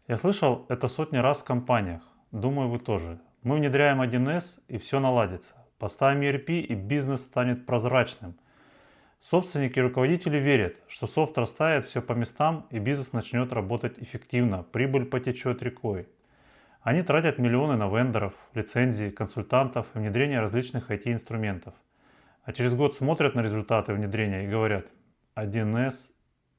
Я слышал это сотни раз в компаниях. Думаю, вы тоже. Мы внедряем 1С и все наладится. Поставим ERP и бизнес станет прозрачным. Собственники и руководители верят, что софт расставит все по местам и бизнес начнет работать эффективно, прибыль потечет рекой. Они тратят миллионы на вендоров, лицензии, консультантов и внедрение различных IT-инструментов. А через год смотрят на результаты внедрения и говорят: 1С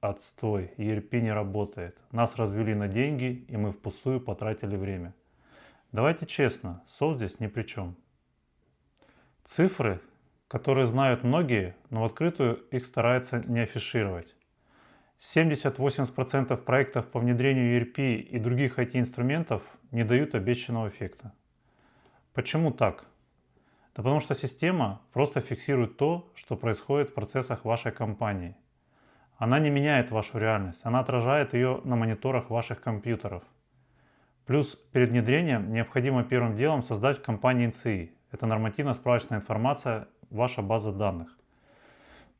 отстой, ERP не работает. Нас развели на деньги, и мы впустую потратили время. Давайте честно, софт здесь ни при чем. Цифры, которые знают многие, но в открытую их стараются не афишировать. 70-80% проектов по внедрению ERP и других IT-инструментов не дают обещанного эффекта. Почему так? Да потому что система просто фиксирует то, что происходит в процессах вашей компании. Она не меняет вашу реальность, она отражает ее на мониторах ваших компьютеров. Плюс перед внедрением необходимо первым делом создать в компании НЦИ. Это нормативно-справочная информация, ваша база данных.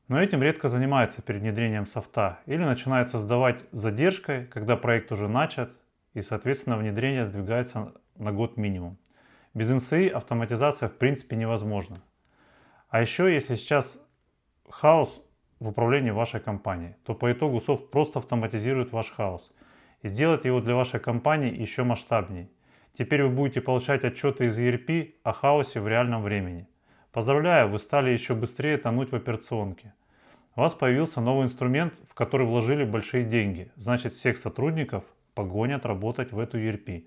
Но этим редко занимаются перед внедрением софта или начинают создавать с задержкой, когда проект уже начат и, соответственно, внедрение сдвигается на год минимум. Без НЦИ автоматизация в принципе невозможна. А еще, если сейчас хаос в управлении вашей компанией, то по итогу софт просто автоматизирует ваш хаос и сделает его для вашей компании еще масштабней. Теперь вы будете получать отчеты из ERP о хаосе в реальном времени. Поздравляю, вы стали еще быстрее тонуть в операционке. У вас появился новый инструмент, в который вложили большие деньги. Значит, всех сотрудников погонят работать в эту ERP.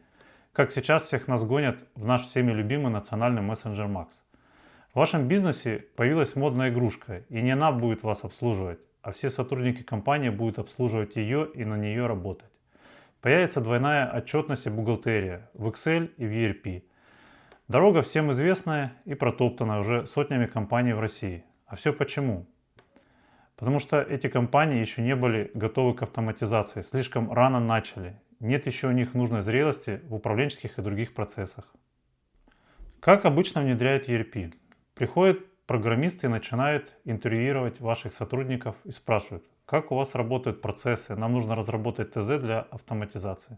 Как сейчас всех нас гонят в наш всеми любимый национальный мессенджер Max. В вашем бизнесе появилась модная игрушка, и не она будет вас обслуживать, а все сотрудники компании будут обслуживать ее и на нее работать. Появится двойная отчетность и бухгалтерия в Excel и в ERP. Дорога всем известная и протоптанная уже сотнями компаний в России. А все почему? Потому что эти компании еще не были готовы к автоматизации, слишком рано начали. Нет еще у них нужной зрелости в управленческих и других процессах. Как обычно внедряют ERP? Приходят программисты и начинают интервьюировать ваших сотрудников и спрашивают: как у вас работают процессы, нам нужно разработать ТЗ для автоматизации.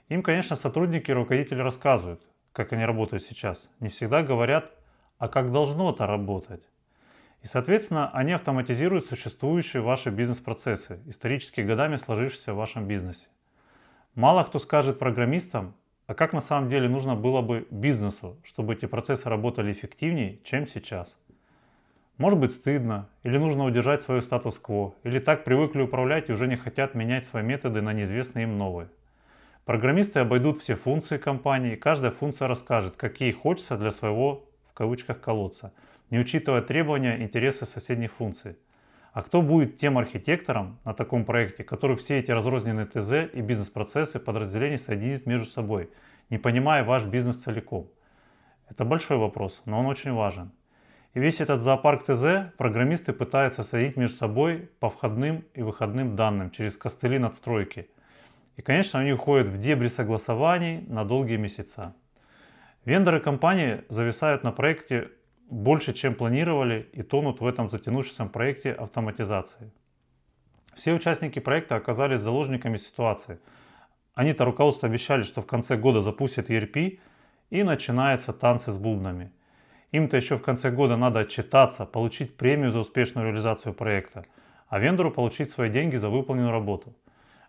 Им, конечно, сотрудники и руководители рассказывают, как они работают сейчас. Не всегда говорят, а как должно это работать. И, соответственно, они автоматизируют существующие ваши бизнес-процессы, исторически годами сложившиеся в вашем бизнесе. Мало кто скажет программистам, а как на самом деле нужно было бы бизнесу, чтобы эти процессы работали эффективнее, чем сейчас. Может быть стыдно, или нужно удержать свой статус-кво, или так привыкли управлять и уже не хотят менять свои методы на неизвестные им новые. Программисты обойдут все функции компании, и каждая функция расскажет, какие хочется для своего, в кавычках, колодца, не учитывая требования, интересы соседних функций. А кто будет тем архитектором на таком проекте, который все эти разрозненные ТЗ и бизнес-процессы подразделений соединит между собой, не понимая ваш бизнес целиком? Это большой вопрос, но он очень важен. И весь этот зоопарк ТЗ программисты пытаются соединить между собой по входным и выходным данным через костыли надстройки. И, конечно, они уходят в дебри согласований на долгие месяца. Вендоры компании зависают на проекте больше, чем планировали, и тонут в этом затянувшемся проекте автоматизации. Все участники проекта оказались заложниками ситуации. Они-то руководству обещали, что в конце года запустят ERP, и начинаются танцы с бубнами. Им-то еще в конце года надо отчитаться, получить премию за успешную реализацию проекта, а вендору получить свои деньги за выполненную работу.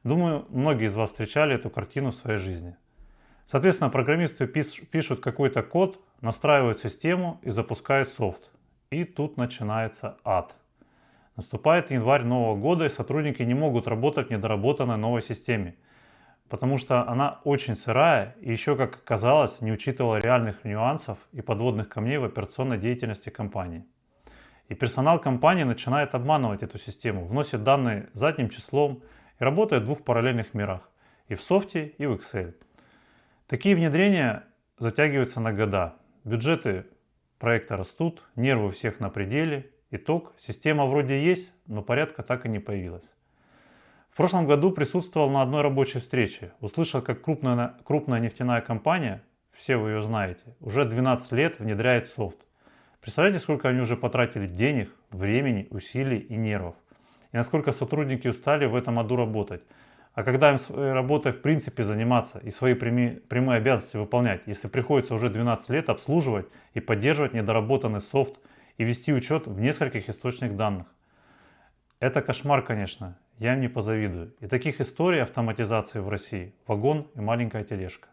Думаю, многие из вас встречали эту картину в своей жизни. Соответственно, программисты пишут какой-то код, настраивают систему и запускают софт. И тут начинается ад. Наступает январь нового года, и сотрудники не могут работать в недоработанной новой системе, потому что она очень сырая и еще, как оказалось, не учитывала реальных нюансов и подводных камней в операционной деятельности компании. И персонал компании начинает обманывать эту систему, вносит данные задним числом и работает в двух параллельных мирах – и в софте, и в Excel. Такие внедрения затягиваются на года. Бюджеты проекта растут, нервы у всех на пределе. Итог – система вроде есть, но порядка так и не появилась. В прошлом году присутствовал на одной рабочей встрече. Услышал, как крупная нефтяная компания, все вы ее знаете, уже 12 лет внедряет софт. Представляете, сколько они уже потратили денег, времени, усилий и нервов. И насколько сотрудники устали в этом аду работать. А когда им своей работой в принципе заниматься и свои прямые обязанности выполнять, если приходится уже 12 лет обслуживать и поддерживать недоработанный софт и вести учет в нескольких источниках данных? Это кошмар, конечно, я им не позавидую. И таких историй автоматизации в России вагон и маленькая тележка.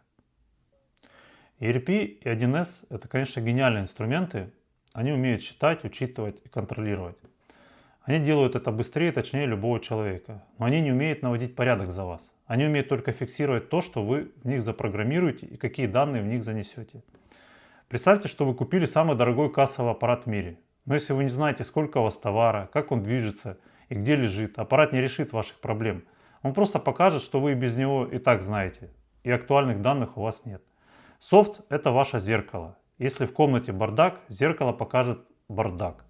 ERP и 1С это, конечно, гениальные инструменты. Они умеют считать, учитывать и контролировать. Они делают это быстрее и точнее любого человека. Но они не умеют наводить порядок за вас. Они умеют только фиксировать то, что вы в них запрограммируете и какие данные в них занесете. Представьте, что вы купили самый дорогой кассовый аппарат в мире. Но если вы не знаете, сколько у вас товара, как он движется и где лежит, аппарат не решит ваших проблем. Он просто покажет, что вы и без него и так знаете, и актуальных данных у вас нет. Софт – это ваше зеркало. Если в комнате бардак, зеркало покажет бардак.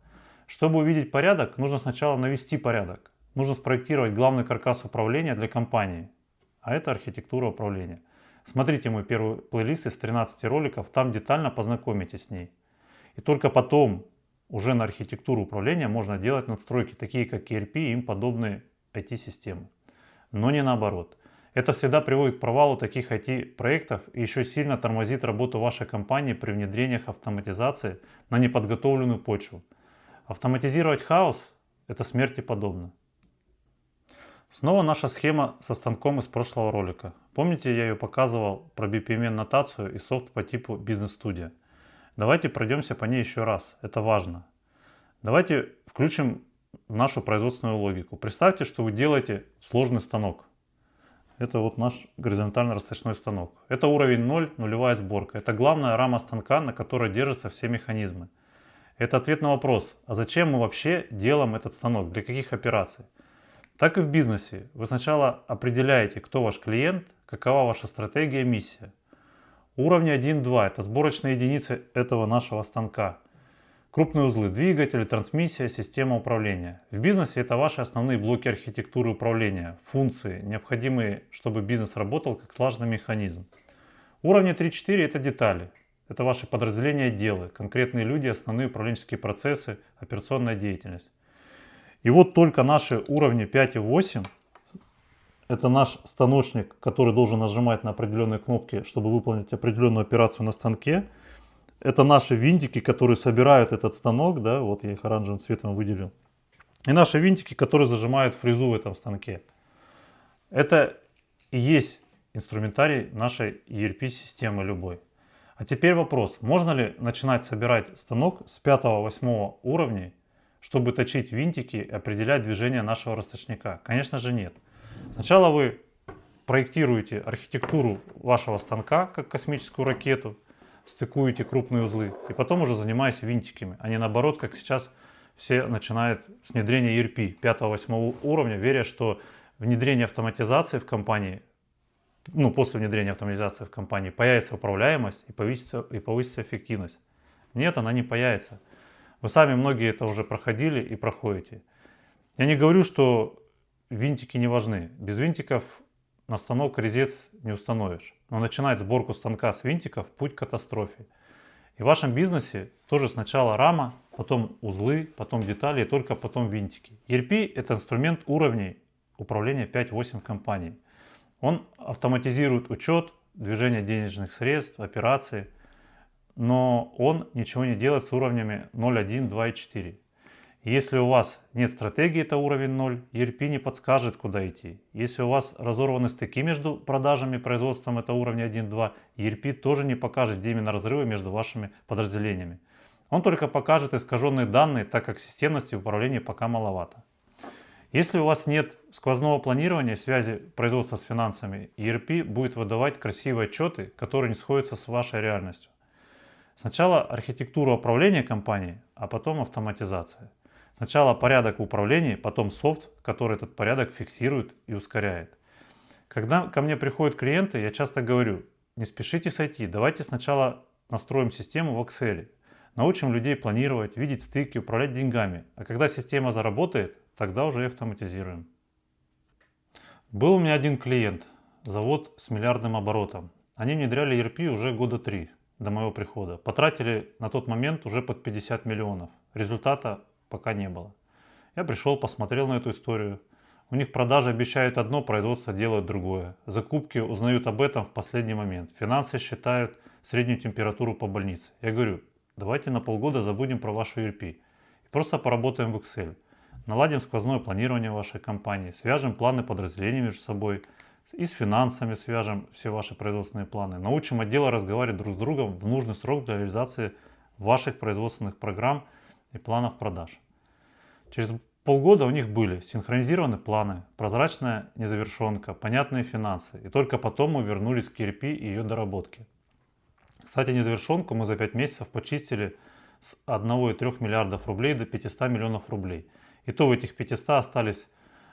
Чтобы увидеть порядок, нужно сначала навести порядок. Нужно спроектировать главный каркас управления для компании. А это архитектура управления. Смотрите мой первый плейлист из 13 роликов, там детально познакомитесь с ней. И только потом, уже на архитектуру управления, можно делать надстройки, такие как ERP и им подобные IT-системы. Но не наоборот. Это всегда приводит к провалу таких IT-проектов и еще сильно тормозит работу вашей компании при внедрениях автоматизации на неподготовленную почву. Автоматизировать хаос – это смерти подобно. Снова наша схема со станком из прошлого ролика. Помните, я ее показывал про BPMN нотацию и софт по типу Business Studio. Давайте пройдемся по ней еще раз, это важно. Давайте включим нашу производственную логику. Представьте, что вы делаете сложный станок. Это вот наш горизонтально-расточной станок. Это уровень 0, нулевая сборка. Это главная рама станка, на которой держатся все механизмы. Это ответ на вопрос, а зачем мы вообще делаем этот станок, для каких операций? Так и в бизнесе. Вы сначала определяете, кто ваш клиент, какова ваша стратегия, миссия. Уровни 1-2 это сборочные единицы этого нашего станка. Крупные узлы, двигатели, трансмиссия, система управления. В бизнесе это ваши основные блоки архитектуры управления, функции, необходимые, чтобы бизнес работал как слаженный механизм. Уровни 3-4 это детали. Это ваши подразделения, отделы, конкретные люди, основные управленческие процессы, операционная деятельность. И вот только наши уровни 5 и 8, это наш станочник, который должен нажимать на определенные кнопки, чтобы выполнить определенную операцию на станке. Это наши винтики, которые собирают этот станок, да, вот я их оранжевым цветом выделил. И наши винтики, которые зажимают фрезу в этом станке. Это и есть инструментарий нашей ERP-системы любой. А теперь вопрос, можно ли начинать собирать станок с 5-8 уровней, чтобы точить винтики и определять движение нашего расточника? Конечно же нет. Сначала вы проектируете архитектуру вашего станка, как космическую ракету, стыкуете крупные узлы, и потом уже занимаясь винтиками, а не наоборот, как сейчас все начинают с внедрения ERP 5-8 уровня, веря, что внедрение автоматизации в компании, после внедрения автоматизации в компании появится управляемость и повысится эффективность. Нет, она не появится. Вы сами многие это уже проходили и проходите. Я не говорю, что винтики не важны. Без винтиков на станок резец не установишь. Но начинать сборку станка с винтиков – путь к катастрофе. И в вашем бизнесе тоже сначала рама, потом узлы, потом детали и только потом винтики. ERP – это инструмент уровней управления 5-8 компаний. Он автоматизирует учет, движение денежных средств, операции, но он ничего не делает с уровнями 0, 1, 2 и 4. Если у вас нет стратегии, это уровень 0, ERP не подскажет, куда идти. Если у вас разорваны стыки между продажами и производством, это уровень 1-2, ERP тоже не покажет, где именно разрывы между вашими подразделениями. Он только покажет искаженные данные, так как системности управления пока маловато. Если у вас нет сквозного планирования связи производства с финансами, ERP будет выдавать красивые отчеты, которые не сходятся с вашей реальностью. Сначала архитектура управления компанией, а потом автоматизация. Сначала порядок в управлении, потом софт, который этот порядок фиксирует и ускоряет. Когда ко мне приходят клиенты, я часто говорю, не спешите с IT, давайте сначала настроим систему в Excel, научим людей планировать, видеть стыки, управлять деньгами, а когда система заработает, тогда уже и автоматизируем. Был у меня один клиент, завод с миллиардным оборотом. Они внедряли ERP уже года 3 до моего прихода. Потратили на тот момент уже под 50 миллионов. Результата пока не было. Я пришел, посмотрел на эту историю. У них продажи обещают одно, производство делает другое. Закупки узнают об этом в последний момент. Финансы считают среднюю температуру по больнице. Я говорю, давайте на полгода забудем про вашу ERP и просто поработаем в Excel. Наладим сквозное планирование вашей компании, свяжем планы подразделений между собой и с финансами свяжем все ваши производственные планы. Научим отделы разговаривать друг с другом в нужный срок для реализации ваших производственных программ и планов продаж. Через полгода у них были синхронизированы планы, прозрачная незавершенка, понятные финансы. И только потом мы вернулись к ERP и ее доработке. Кстати, незавершенку мы за 5 месяцев почистили с 1,3 миллиардов рублей до 500 миллионов рублей. И то в этих 500 остались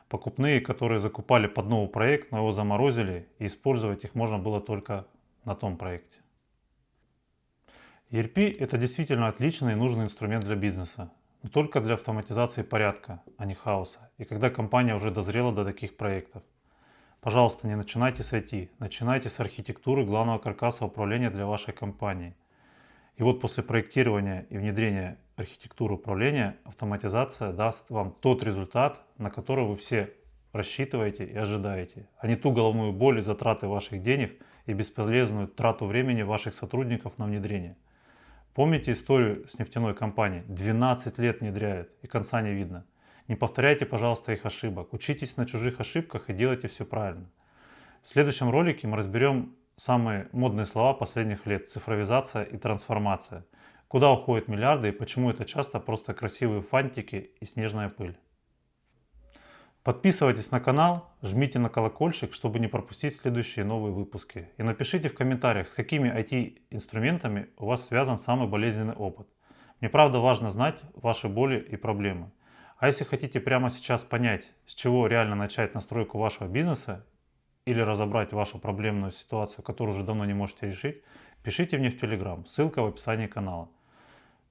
покупные, которые закупали под новый проект, но его заморозили, и использовать их можно было только на том проекте. ERP – это действительно отличный и нужный инструмент для бизнеса, но только для автоматизации порядка, а не хаоса, и когда компания уже дозрела до таких проектов. Пожалуйста, не начинайте с IT, начинайте с архитектуры главного каркаса управления для вашей компании. И вот после проектирования и внедрения архитектуры управления автоматизация даст вам тот результат, на который вы все рассчитываете и ожидаете, а не ту головную боль и затраты ваших денег и бесполезную трату времени ваших сотрудников на внедрение. Помните историю с нефтяной компанией? 12 лет внедряют и конца не видно. Не повторяйте, пожалуйста, их ошибок. Учитесь на чужих ошибках и делайте все правильно. В следующем ролике мы разберем самые модные слова последних лет: цифровизация и трансформация. Куда уходят миллиарды и почему это часто просто красивые фантики и снежная пыль. Подписывайтесь на канал, жмите на колокольчик, чтобы не пропустить следующие новые выпуски. И напишите в комментариях, с какими IT-инструментами у вас связан самый болезненный опыт. Мне правда важно знать ваши боли и проблемы. А если хотите прямо сейчас понять, с чего реально начать настройку вашего бизнеса или разобрать вашу проблемную ситуацию, которую уже давно не можете решить, пишите мне в Telegram, ссылка в описании канала.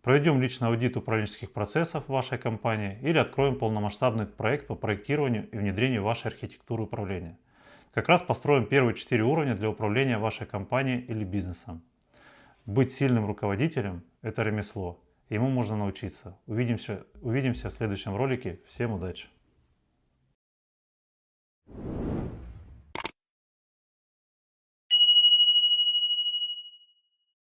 Проведем личный аудит управленческих процессов в вашей компании или откроем полномасштабный проект по проектированию и внедрению вашей архитектуры управления. Как раз построим первые 4 уровня для управления вашей компанией или бизнесом. Быть сильным руководителем – это ремесло, и ему можно научиться. Увидимся в следующем ролике. Всем удачи!